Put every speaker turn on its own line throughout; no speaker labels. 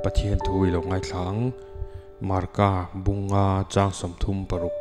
ปะเทียนทุยลงไงหลังมาร์กาบุงงาจางสมทุมปรุก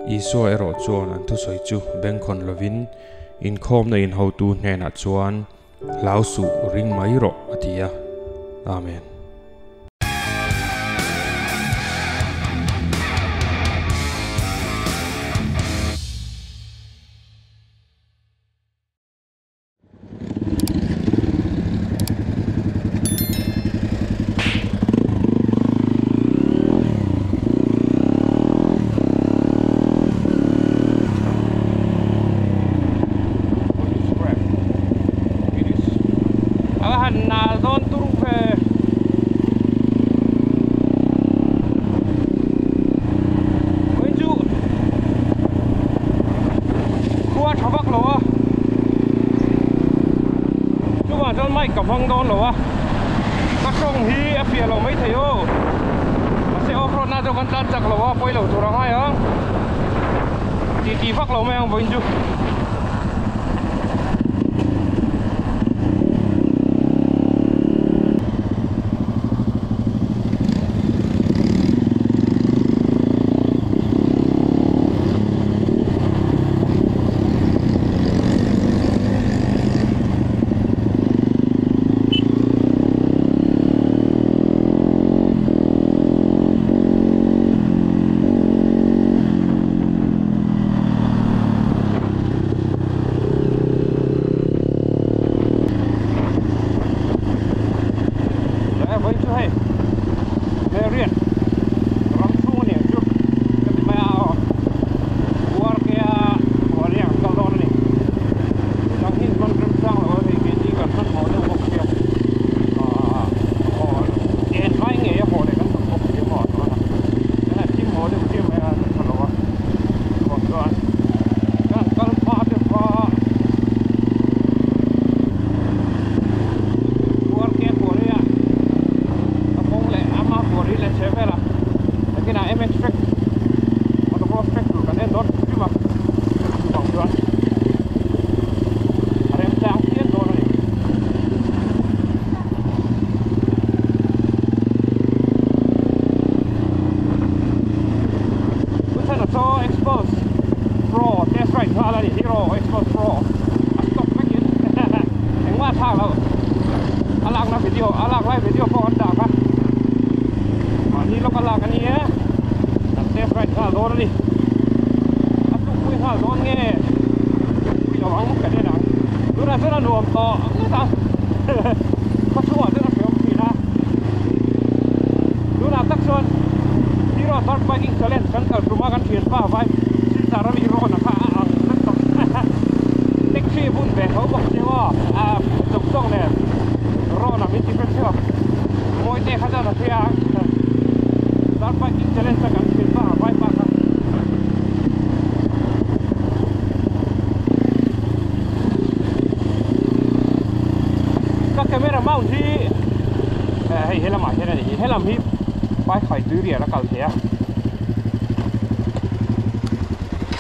อีสัวเอโรจวนอันทุสอยจูเบงคอนลวินอินคอมในอินฮาวตูเนนัดจวนลาวสุริงไมโรอติยาอาเมนกับห้องโดนหรอวะก็ตรงที่เปียเราไม่เที่ยวมาเสียโอโครน่าจะกันจัดจักหรอวะไปเราตัวเราให้เหรอตีฟักเราไม่เอาไปจู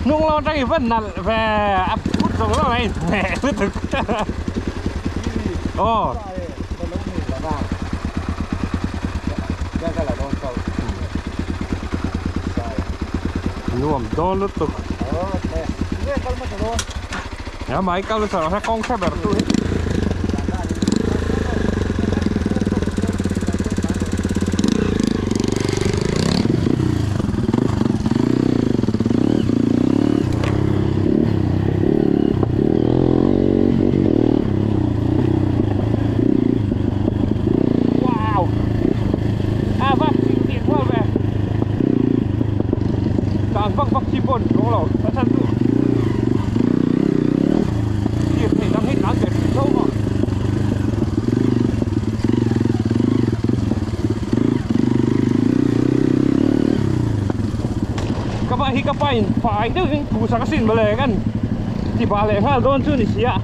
นุ่งเราได้เว้นนั่นแหวะพูดตรงแล้วไงแหวะพูดถึงโอ้นุ่มโดนลุตุya mai kalau soalnya kongsi bertuh hikapain fai itu pusaka sin boleh kan di balik hal don tu ni sia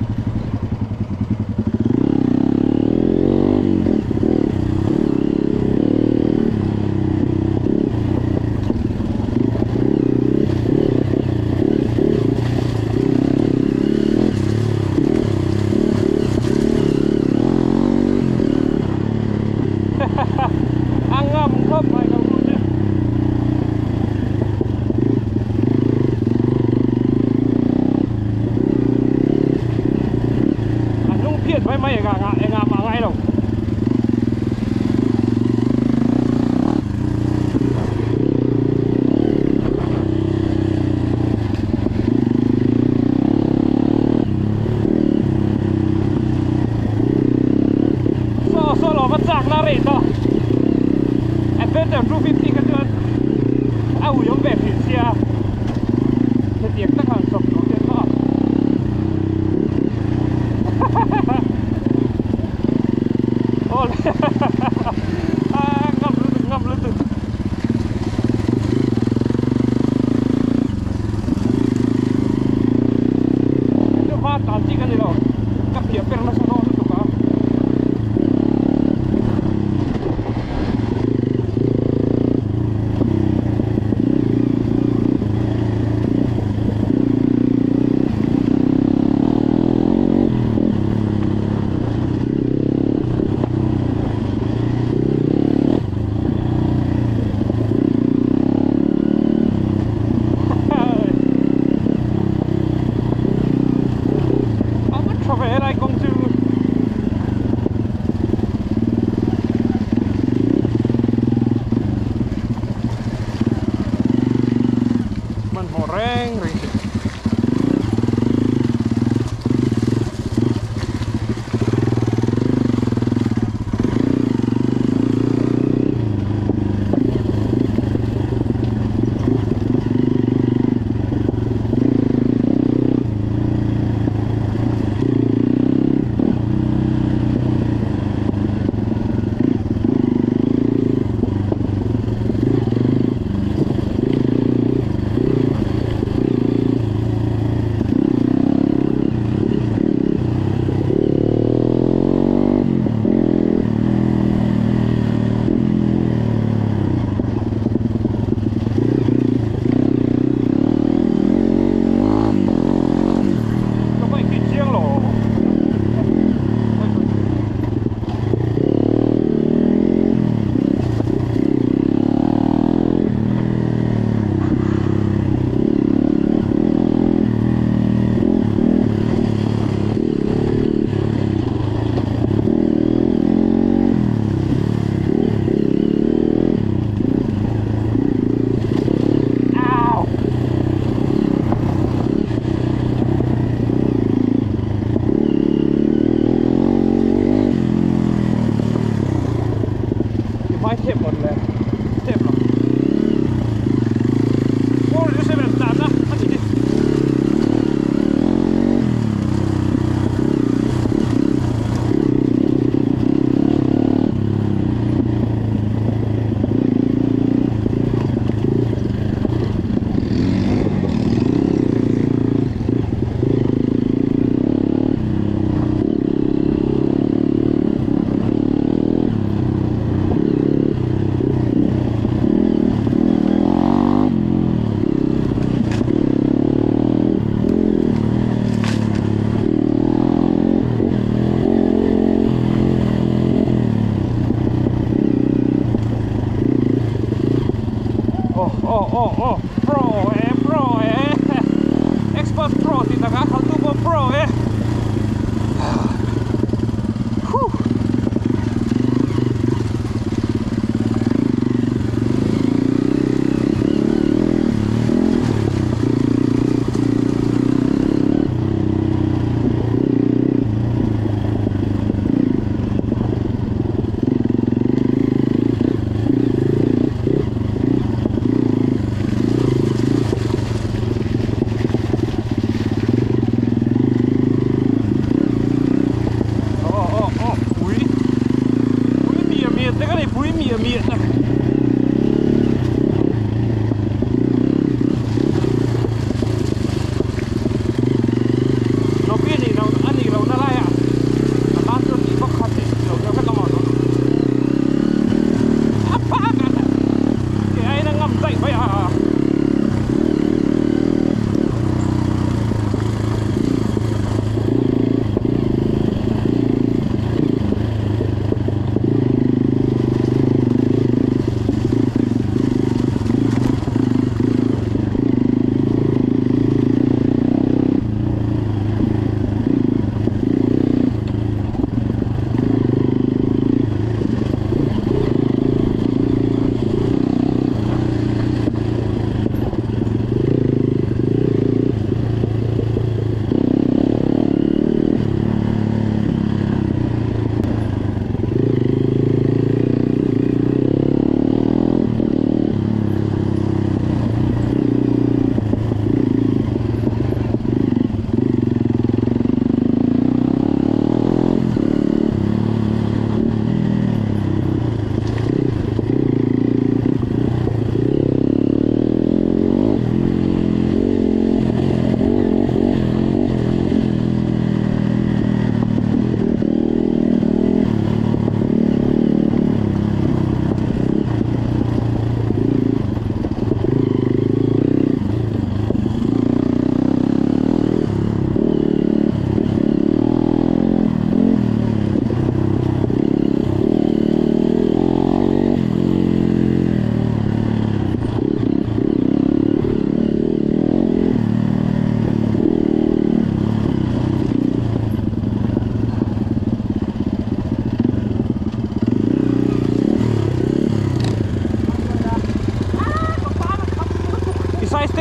nga ma ngai lo so lo va chak na re to Adventure 250 kan chuan au yom ve phin sia the tiek ta kan sok no te to ol ngam lu tu tu va tan chi kan ni lo ka pia per na so no tu ka pro expert pro thì ta khác không pro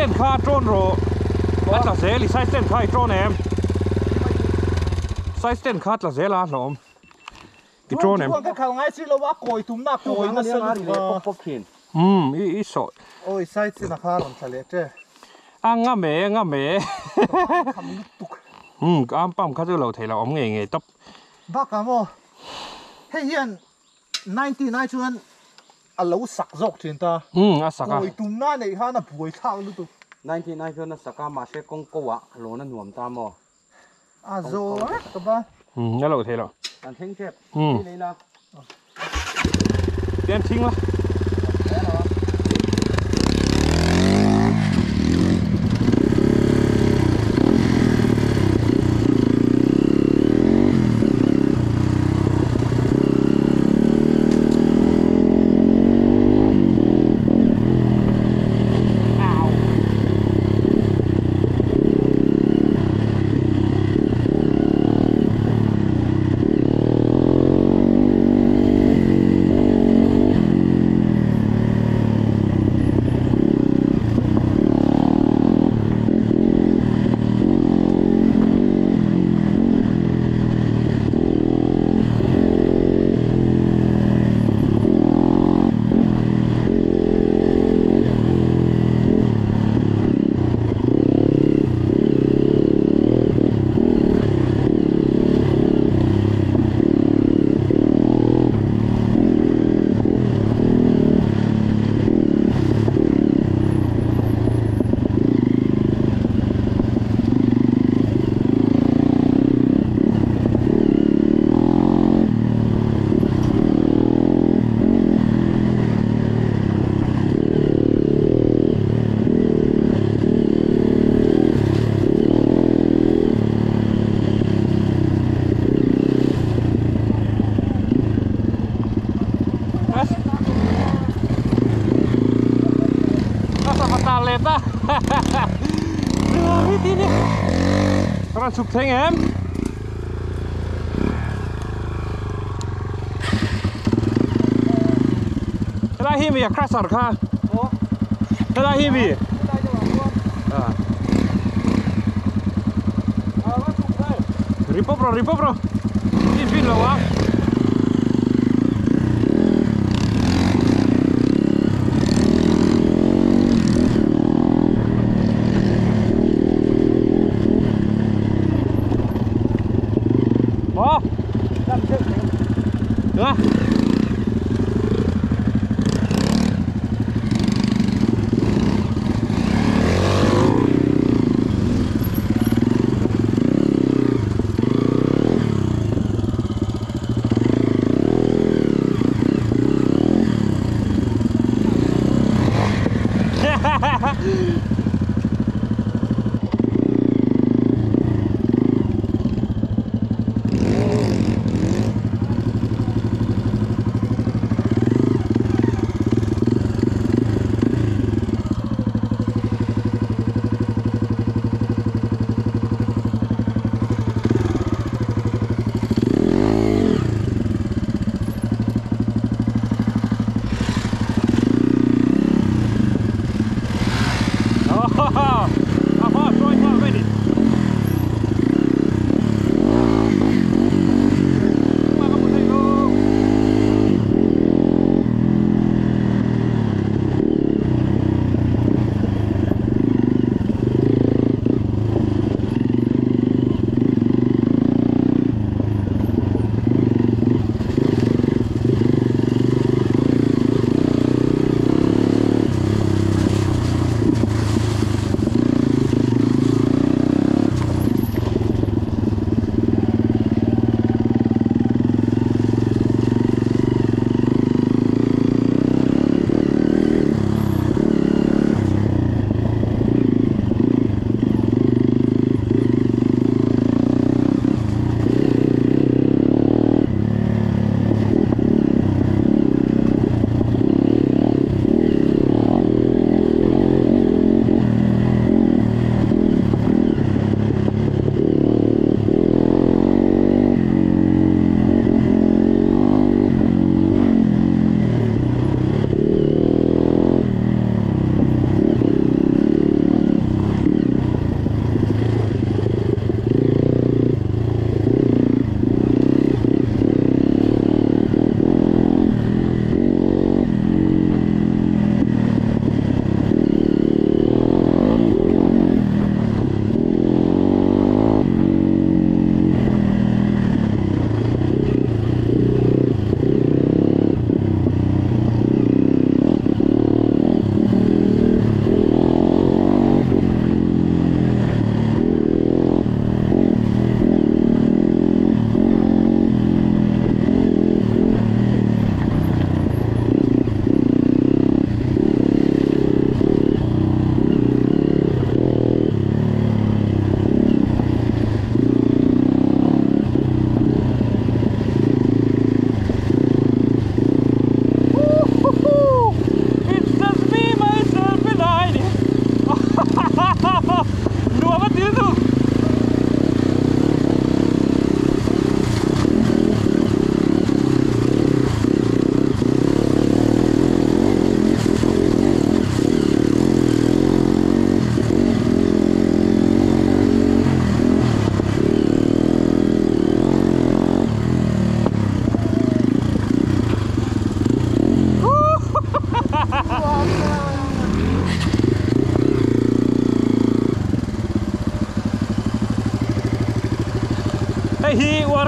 เต้นคาโดรนโรอัตราเซลิไซส์เต้นคาโดรนเอ็มไซส์เต้นคาตราเซลาหลอมกิโดรนเอ็ม
ก็เขาง่ายสิเราว่าโกยตุ้มหน้าโกยนั่นสิ
ป๊อปขิน
อีสด
โอ้ยไซส์สินะคาหลอมทะเลเจ้
ง่าเมย์อ้ามปั๊มข้าจะเราเทเราเอาเงี้ยต๊อบ
บ้ากามให้เฮียน99ชวนเราสักจกจริงตา
สักอ่ะ
โอ้ยตุ้มหน้าเนี่ยฮะน่ะป่วยข้าวรู้ตัว
99ชวนน่ะสักมาเชกงโกวะโลนั่นหน่วมตามอ
โซ่ตัวบ้า
งั้นเราเทเรา
การทิ้งเจ็บนี่เลยนะ
เตรียมทิ้งละLeta. Lihat ini. Terus em. Terakhir ya kasar kah? Oh. Terakhir bi. Ripo bro. Ini lawak.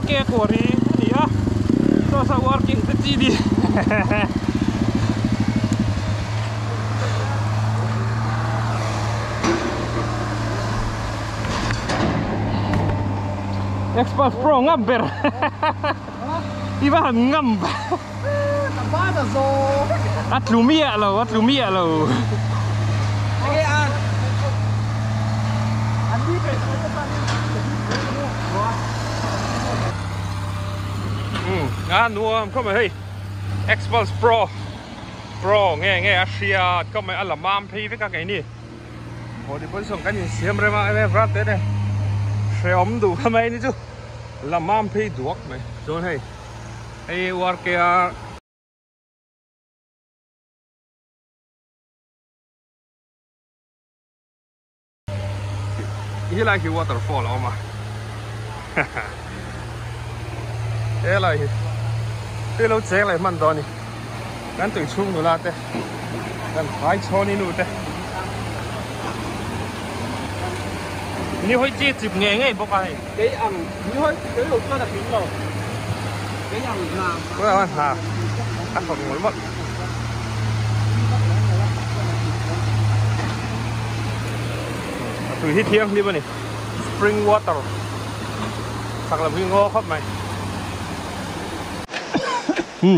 ke kori ni a so sa working te chi di Expert Pro ngam ber iba ngam
Bada zo.
at lumia lo
Oke an. Andi pe sa pa ni.
nuông không phải hey Expert Pro nghe Asia không phải ăn làm mam phi với các cái này hồi đi bớt xong cái gì xiêm rồi mà em phát thế này sẽ ấm đủ không ai nữa chứ làm mam phi duộc mày rồi hey hey war kia He like the waterfall, Oma. Thế là cái lâu chế lại mặn đó nè, gắn từ chung nữa là thế, gắn phải cho đi nữa thế. Nếu hơi chế chụp nghề ngay bốc ai.
Cái ăn, như hơi cái lục nó là kín rồi. Cái ăn là.
Cái nào hả? Ăn phần ngồi mất. Từ hít thiêng đi bên này, spring water, hoặc là viên ngô khắp mày.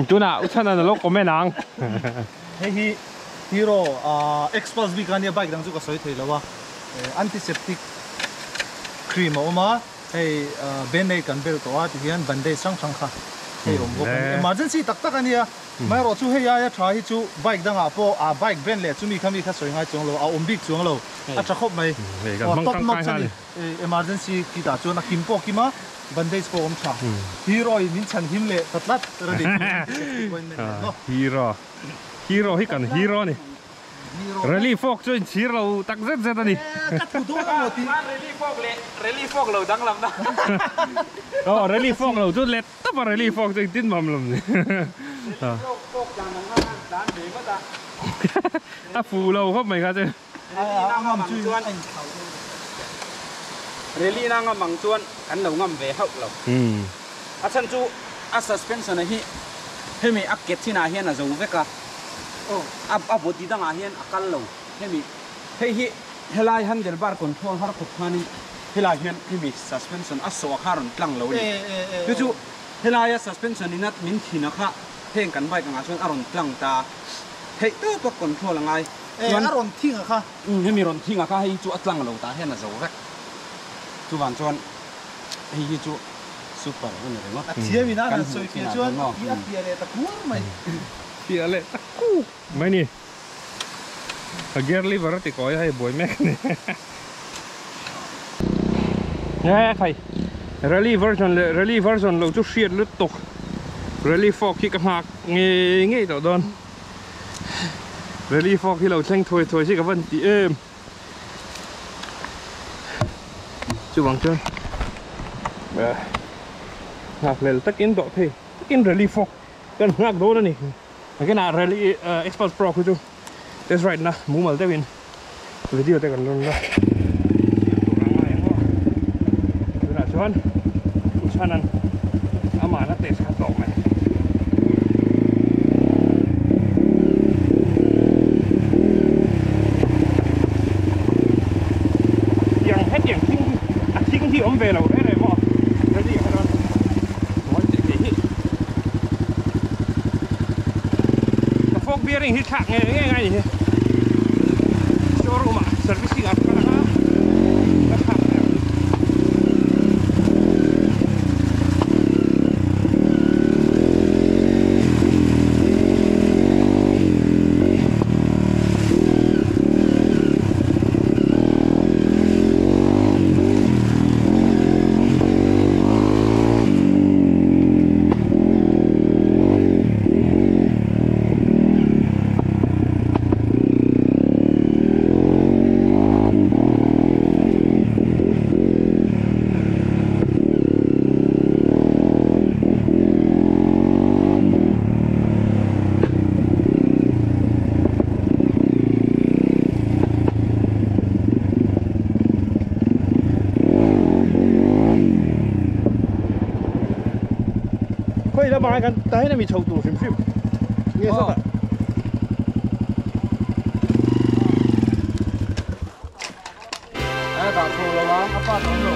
Chú nào chắc là lúc có mẹ nàng.
Hey hero experts bi kan ya bike dang chu ka soi thei lawa antiseptic cream oma hey ben nei kan bel to a ti hian bandage sang sang kha hey om bo emergency tak tak ania mai ro chu hey ya tha hi chu bike dang a po a bike ben le chu mi khami kha soi ngai chong lo a om bik chuang lo a tra khop mai top notch ani emergency ki ta chu na kim po kima bandage po om tha hero min chan him le tatlat ra de
hero hi kan hero ni rally folk cho hero tak zet zet ani
cắt thủ đô là một tí
Rally folk lầu đăng làm đó.
rally folk lo chu let ta pa rally folk cho tin mam lam ni
Folk chẳng năng đàn để mất ta.
ta phù lo khop mai ka chứ
Rally năng bằng chuan, anh lầu ngầm về hậu lầu. À chân chú, à suspension này hi, hay mi ác kết thì nào hiền là dấu vết cả. À bố tí đang à hiền ác lầu, hay mi, hay lai handlebar control har cột phani, hay lai hiền hay mi suspension à sổ har lăng lầu đi. Chú chú, hay lai suspension này nát min thì nó khác, hay cảnh bay càng chuan aron lăng ta, hay tự bóc control là ngay.
aron thi à kha
Hay mi ron thi ngà khác hay chú ắt lăng lầu ta hiền là dấu vết. Chú bạn chuan, hay chú super hơn rồi đúng không?
chia mi na là soi kia chuan ia tia le ta ku mai
tia le ta ku mai ni a gear lever ti ko ai boy mek ni nghe thầy rally version lo chu shit lut tok rally fork ki ka hak nge to don rally fork ki lo theng thoi si ka van ti em chú bằng chân ngạc lên tất in độ thì tất in rally fork cần ngạc đố đó nè cái nào rally expert pro của chú that's right na mũ mal tebin video te kan luôn đó là chuan usanan ama na tes ka tok mai yang hết yang thing thì ông về lâu đấy này mà rally cái đó fork bearing hit khak ngay gì showroom mà servicing at ka na khak นี่ละมากันแต่ให้มีชาวตัวฟิมเงี้ยสัก
哎，打错了吗？他爸等等。